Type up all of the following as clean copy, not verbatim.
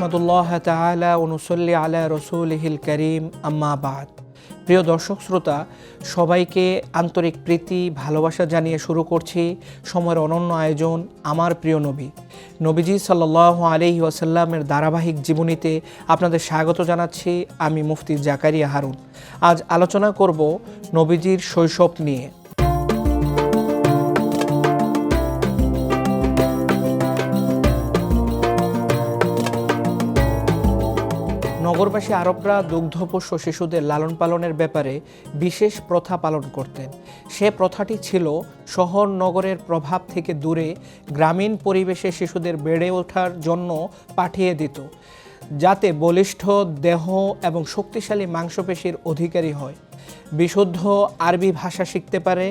নাহমাদুল্লাহ তাআলা ওয়া নুসাল্লি আলা রাসূলিহিল কারীম আম্মা বাদ। প্রিয় দর্শক শ্রোতা, সবাইকে আন্তরিক প্রীতি ভালোবাসা জানিয়ে শুরু করছি সময়ের অনন্য আয়োজন আমার প্রিয় নবী। নবীজি সাল্লাল্লাহু আলাইহি ওয়াসাল্লামের ধারাবাহিক জীবনীতে আপনাদের স্বাগত জানাচ্ছি। আমি মুফতি জাকারিয়া হারুন। আজ আলোচনা করব নবীজির শৈশব নিয়ে। নগরবাসী আরবরা দুগ্ধপোষ্য শিশুদের লালন পালনের ব্যাপারে বিশেষ প্রথা পালন করতেন। সে প্রথাটি ছিল শহর নগরের প্রভাব থেকে দূরে গ্রামীণ পরিবেশে শিশুদের বেড়ে ওঠার জন্য পাঠিয়ে দিত, যাতে বলিষ্ঠ দেহ এবং শক্তিশালী মাংসপেশির অধিকারী হয়, বিশুদ্ধ আরবি ভাষা শিখতে পারে।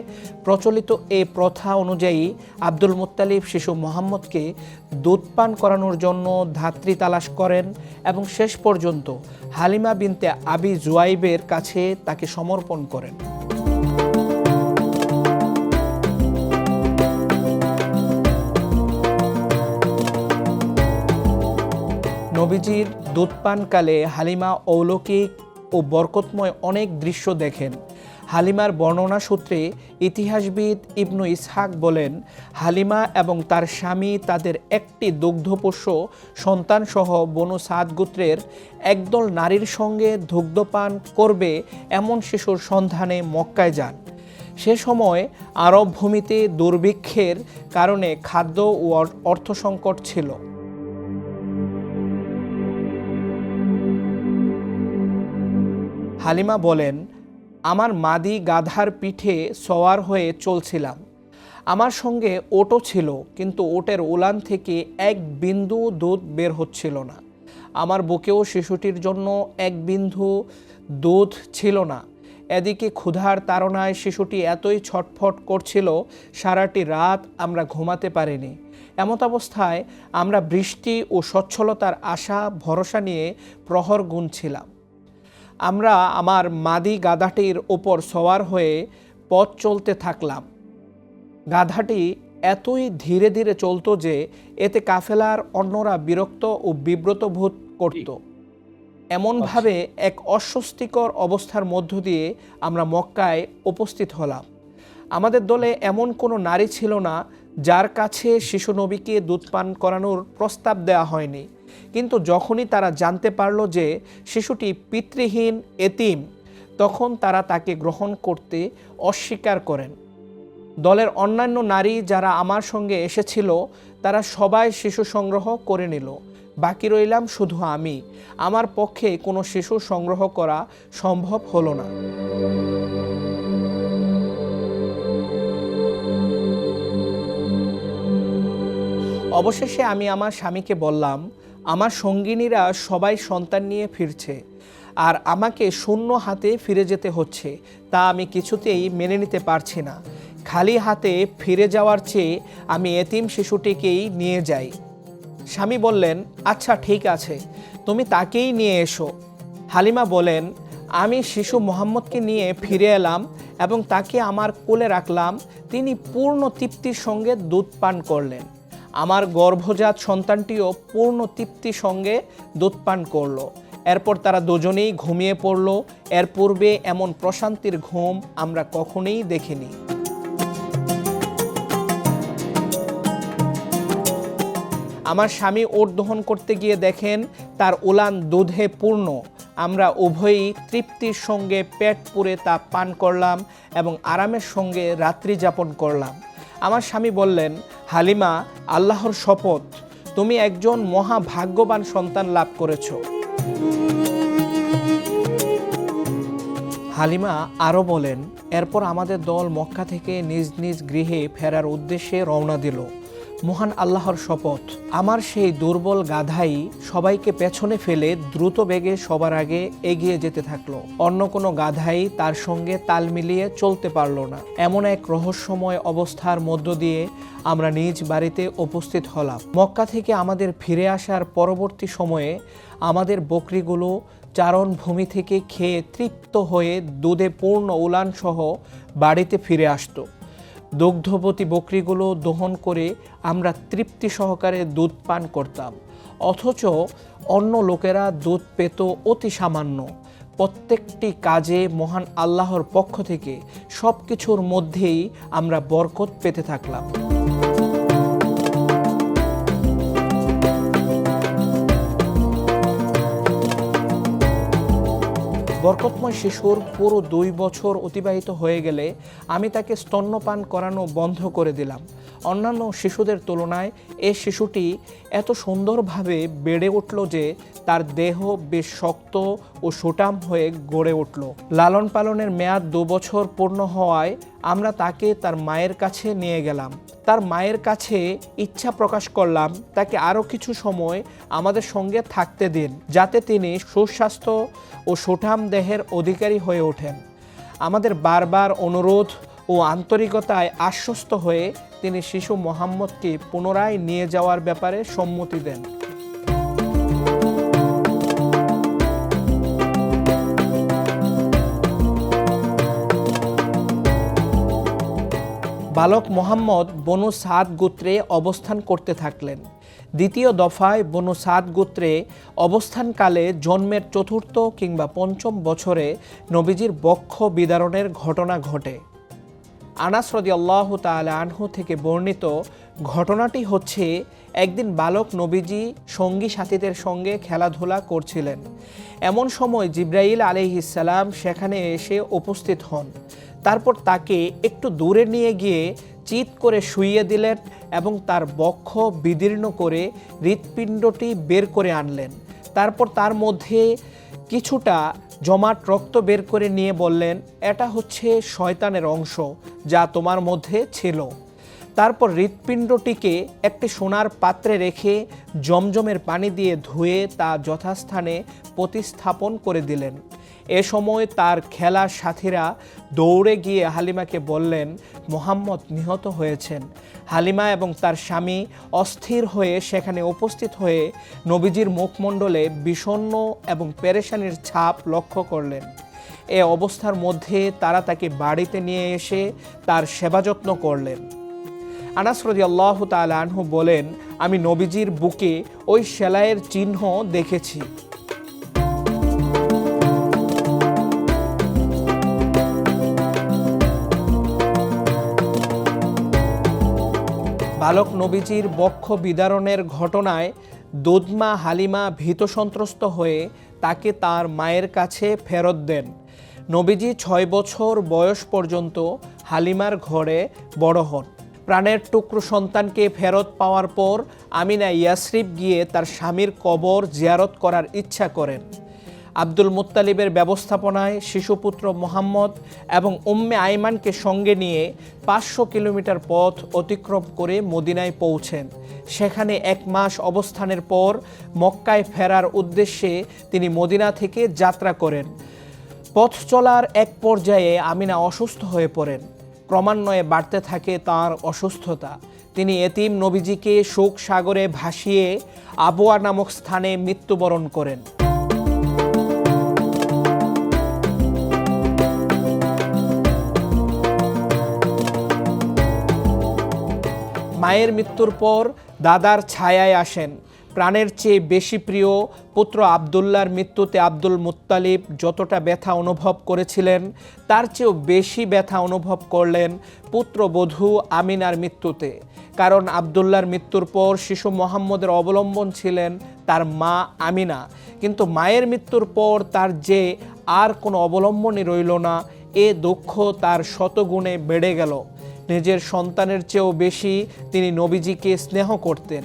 প্রচলিত এই প্রথা অনুযায়ী আব্দুল মুত্তালিব শিশু মোহাম্মদকে দুধ পান করানোর জন্য ধাত্রী তালাশ করেন এবং শেষ পর্যন্ত হালিমা বিনতে আবি জুয়াইবের কাছে তাকে সমর্পণ করেন। নবীজির দুধপানকালে হালিমা অলৌকিক ও বরকতময় অনেক দৃশ্য দেখেন। হালিমার বর্ণনা সূত্রে ইতিহাসবিদ ইবনু ইসহাক বলেন, হালিমা এবং তার স্বামী তাদের একটি দুগ্ধপোষ্য সন্তানসহ বনু সাদ গোত্রের একদল নারীর সঙ্গে দুগ্ধপান করবে এমন শিশুর সন্ধানে মক্কায় যান। সে সময় আরব ভূমিতে দুর্ভিক্ষের কারণে খাদ্য ও অর্থ সংকট ছিল। হালিমা বলেন, আমার মাদি গাধার পিঠে সওয়ার হয়ে চলছিলাম। আমার সঙ্গে ওটও ছিল, কিন্তু ওটের উলান থেকে এক বিন্দু দুধ বের হচ্ছিল না। আমার বুকেও শিশুটির জন্য এক বিন্দু দুধ ছিল না। এদিকে ক্ষুধার তাড়নায় শিশুটি এতই ছটফট করছিল, সারাটি রাত আমরা ঘুমাতে পারিনি। এমতাবস্থায় আমরা বৃষ্টি ও সচ্ছলতার আশা ভরসা নিয়ে প্রহর গুনছিলাম। আমরা আমার মাদি গাধাটির ওপর সওয়ার হয়ে পথ চলতে থাকলাম। গাধাটি এতই ধীরে ধীরে চলত যে এতে কাফেলার অন্যরা বিরক্ত ও বিব্রত বোধ করত। এমনভাবে এক অস্বস্তিকর অবস্থার মধ্য দিয়ে আমরা মক্কায় উপস্থিত হলাম। আমাদের দলে এমন কোনো নারী ছিল না যার কাছে শিশু নবীকে দুধ পান করানোর প্রস্তাব দেওয়া হয়নি। কিন্তু যখনই তারা জানতে পারল যে শিশুটি পিতৃহীন এতিম, তখন তারা তাকে গ্রহণ করতে অস্বীকার করেন। দলের অন্যান্য নারী যারা আমার সঙ্গে এসেছিল তারা সবাই শিশু সংগ্রহ করে নিল। বাকি রইলাম শুধু আমি। আমার পক্ষে কোনো শিশু সংগ্রহ করা সম্ভব হলো না। অবশেষে আমি আমার স্বামীকে বললাম, আমার সঙ্গিনীরা সবাই সন্তান নিয়ে ফিরছে, আর আমাকে শূন্য হাতে ফিরে যেতে হচ্ছে। তা আমি কিছুতেই মেনে নিতে পারছি না। খালি হাতে ফিরে যাওয়ার চেয়ে আমি এতিম শিশুটিকেই নিয়ে যাই। স্বামী বললেন, আচ্ছা ঠিক আছে, তুমি তাকেই নিয়ে এসো। হালিমা বলেন, আমি শিশু মোহাম্মদকে নিয়ে ফিরে এলাম এবং তাকে আমার কোলে রাখলাম। তিনি পূর্ণ তৃপ্তির সঙ্গে দুধ পান করলেন। আমার গর্ভজাত সন্তানটিও পূর্ণ তৃপ্তির সঙ্গে দুধ পান করল। এরপর তারা দুজনেই ঘুমিয়ে পড়ল। এর পূর্বে এমন প্রশান্তির ঘুম আমরা কখনোই দেখিনি। আমার স্বামী ওট দহন করতে গিয়ে দেখেন তার উলান দুধে পূর্ণ। আমরা উভয়ই তৃপ্তির সঙ্গে পেট পুরে তা পান করলাম এবং আরামের সঙ্গে রাত্রি যাপন করলাম। আমার স্বামী বললেন, হালিমা, আল্লাহর শপথ, তুমি একজন মহাভাগ্যবান সন্তান লাভ করেছ। হালিমা আরও বলেন, এরপর আমাদের দল মক্কা থেকে নিজ নিজ গৃহে ফেরার উদ্দেশ্যে রওনা দিল। মহান আল্লাহর শপথ, আমার সেই দুর্বল গাধাই সবাইকে পেছনে ফেলে দ্রুত বেগে সবার আগে এগিয়ে যেতে থাকলো। অন্য কোনো গাধাই তার সঙ্গে তাল মিলিয়ে চলতে পারল না। এমন এক রহস্যময় অবস্থার মধ্য দিয়ে আমরা নিজ বাড়িতে উপস্থিত হলাম। মক্কা থেকে আমাদের ফিরে আসার পরবর্তী সময়ে আমাদের বকরিগুলো চারণভূমি থেকে খেয়ে তৃপ্ত হয়ে দুধে পূর্ণ উলান সহ বাড়িতে ফিরে আসতো। দুগ্ধবতী বকরিগুলো দহন করে আমরা তৃপ্তি সহকারে দুধ পান করতাম। অথচ অন্য লোকেরা দুধ পেত অতি সামান্য। প্রত্যেকটি কাজে মহান আল্লাহর পক্ষ থেকে সব কিছুর মধ্যেই আমরা বরকত পেতে থাকলাম। বরকতময় শিশুর পুরো 2 বছর অতিবাহিত হয়ে গেলে আমি তাকে স্তন্যপান করানো বন্ধ করে দিলাম। অন্যান্য শিশুদের তুলনায় এই শিশুটি এত সুন্দরভাবে বেড়ে উঠল যে তার দেহ বেশ শক্ত ও সুঠাম হয়ে গড়ে উঠল। লালন পালনের মেয়াদ 2 বছর পূর্ণ হওয়ায় আমরা তাকে তার মায়ের কাছে নিয়ে গেলাম। তার মায়ের কাছে ইচ্ছা প্রকাশ করলাম তাকে আরও কিছু সময় আমাদের সঙ্গে থাকতে দিন, যাতে তিনি সুস্বাস্থ্য ও সুঠাম দেহের অধিকারী হয়ে ওঠেন। আমাদের বারবার অনুরোধ ও আন্তরিকতায় আশ্বস্ত হয়ে তিনি শিশু মোহাম্মদকে পুনরায় নিয়ে যাওয়ার ব্যাপারে সম্মতি দেন। বালক মোহাম্মদ বনু সাদ গোত্রে অবস্থান করতে থাকলেন। দ্বিতীয় দফায় বনু সাদ গোত্রে অবস্থানকালে জন্মের 4র্থ কিংবা 5ম বছরে নবীজির বক্ষ বিদারণের ঘটনা ঘটে। আনাস রাদিয়াল্লাহু তাআলা আনহু থেকে বর্ণিত ঘটনাটি হচ্ছে, একদিন বালক নবীজি সঙ্গী সাথীদের সঙ্গে খেলাধুলা করছিলেন। এমন সময় জিবরাইল আলাইহিস সালাম সেখানে এসে উপস্থিত হন। তারপর তাকে একটু দূরে নিয়ে গিয়ে চিৎ করে শুইয়ে দিলেন এবং তার বক্ষ বিদীর্ণ করে হৃৎপিণ্ডটি বের করে আনলেন। তারপর তার মধ্যে কিছুটা জমাট রক্ত বের করে নিয়ে বললেন, এটা হচ্ছে শয়তানের অংশ যা তোমার মধ্যে ছিল। তারপর হৃৎপিণ্ডটিকে একটি সোনার পাত্রে রেখে জমজমের পানি দিয়ে ধুয়ে তা যথাস্থানে প্রতিস্থাপন করে দিলেন। এ সময় তার খেলার সাথীরা দৌড়ে গিয়ে হালিমাকে বললেন, মুহাম্মদ নিহত হয়েছেন। হালিমা এবং তার স্বামী অস্থির হয়ে সেখানে উপস্থিত হয়ে নবীজির মুখমণ্ডলে বিষণ্ণ এবং পেরেশানির ছাপ লক্ষ্য করলেন। এ অবস্থার মধ্যে তারা তাকে বাড়িতে নিয়ে এসে তার সেবা যত্ন করলেন। আনাস রাদিয়াল্লাহু তাআলা আনহু বলেন, আমি নবীজির বুকে ওই সেলাইয়ের চিহ্ন দেখেছি। বালক নবীজির বক্ষ বিদারণের ঘটনায় দুধমা হালিমা ভীত সন্ত্রস্ত হয়ে তাকে তার মায়ের কাছে ফেরত দেন। নবীজি 6 বছর বয়স পর্যন্ত হালিমার ঘরে বড় হন। প্রাণের টুকরো সন্তানকে ফেরত পাওয়ার পর আমিনা ইয়াসরিব গিয়ে তার স্বামীর কবর জিয়ারত করার ইচ্ছা করেন। আব্দুল মুত্তালিবের ব্যবস্থাপনায় শিশুপুত্র মোহাম্মদ এবং উম্মে আইমানকে সঙ্গে নিয়ে 500 কিলোমিটার পথ অতিক্রম করে মদিনায় পৌঁছেন। সেখানে 1 মাস অবস্থানের পর মক্কায় ফেরার উদ্দেশ্যে তিনি মদিনা থেকে যাত্রা করেন। পথ চলার এক পর্যায়ে আমিনা অসুস্থ হয়ে পড়েন। ক্রমান্বয়ে বাড়তে থাকে তার অসুস্থতা। তিনি এতিম নবীজিকে শোক সাগরে ভাসিয়ে আবওয়া নামক স্থানে মৃত্যুবরণ করেন। মায়ের মৃত্যুর পর দাদার ছায়ায় আসেন। প্রাণের চেয়ে বেশি প্রিয় পুত্র আবদুল্লাহর মৃত্যুতে আব্দুল মুত্তালিব যতটা ব্যথা অনুভব করেছিলেন, তার চেয়েও বেশি ব্যথা অনুভব করলেন পুত্রবধূ আমিনার মৃত্যুতে। কারণ আবদুল্লাহর মৃত্যুর পর শিশু মোহাম্মদের অবলম্বন ছিলেন তার মা আমিনা, কিন্তু মায়ের মৃত্যুর পর তার যে আর কোনো অবলম্বনই রইল না, এ দুঃখ তার শতগুণে বেড়ে গেল। নিজের সন্তানের চেয়েও বেশি তিনি নবীজিকে স্নেহ করতেন।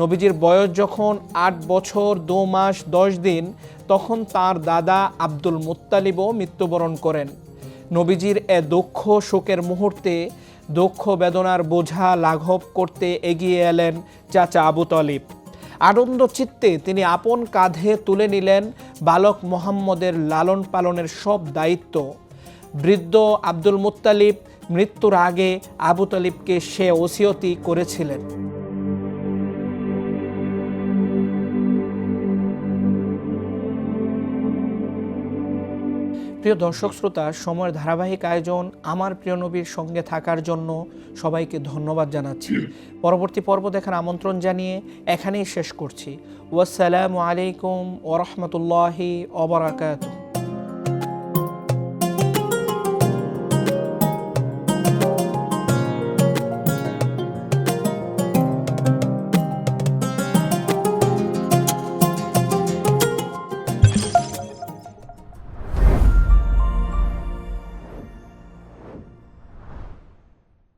নবীজির বয়স যখন 8 বছর 2 মাস 10 দিন, তখন তার দাদা আব্দুল মুত্তালিবও মৃত্যুবরণ করেন। নবীজির এ দুঃখ শোকের মুহূর্তে দুঃখ বেদনার বোঝা লাঘব করতে এগিয়ে এলেন চাচা আবু তালিব। আনন্দ চিত্তে তিনি আপন কাঁধে তুলে নিলেন বালক মোহাম্মদের লালন পালনের সব দায়িত্ব। বৃদ্ধ আব্দুল মুত্তালিব মৃত্যুর আগে আবু তালিবকে সে ওসিয়তি করেছিলেন, প্রিয় দর্শক শ্রোতা, সময়ের ধারাবাহিক আয়োজন আমার প্রিয় নবীর সঙ্গে থাকার জন্য সবাইকে ধন্যবাদ জানাচ্ছি। পরবর্তী পর্ব দেখার আমন্ত্রণ জানিয়ে এখানেই শেষ করছি। ওয়াসসালামু আলাইকুম ওয়া রাহমাতুল্লাহি ওয়া বারাকাতুহু।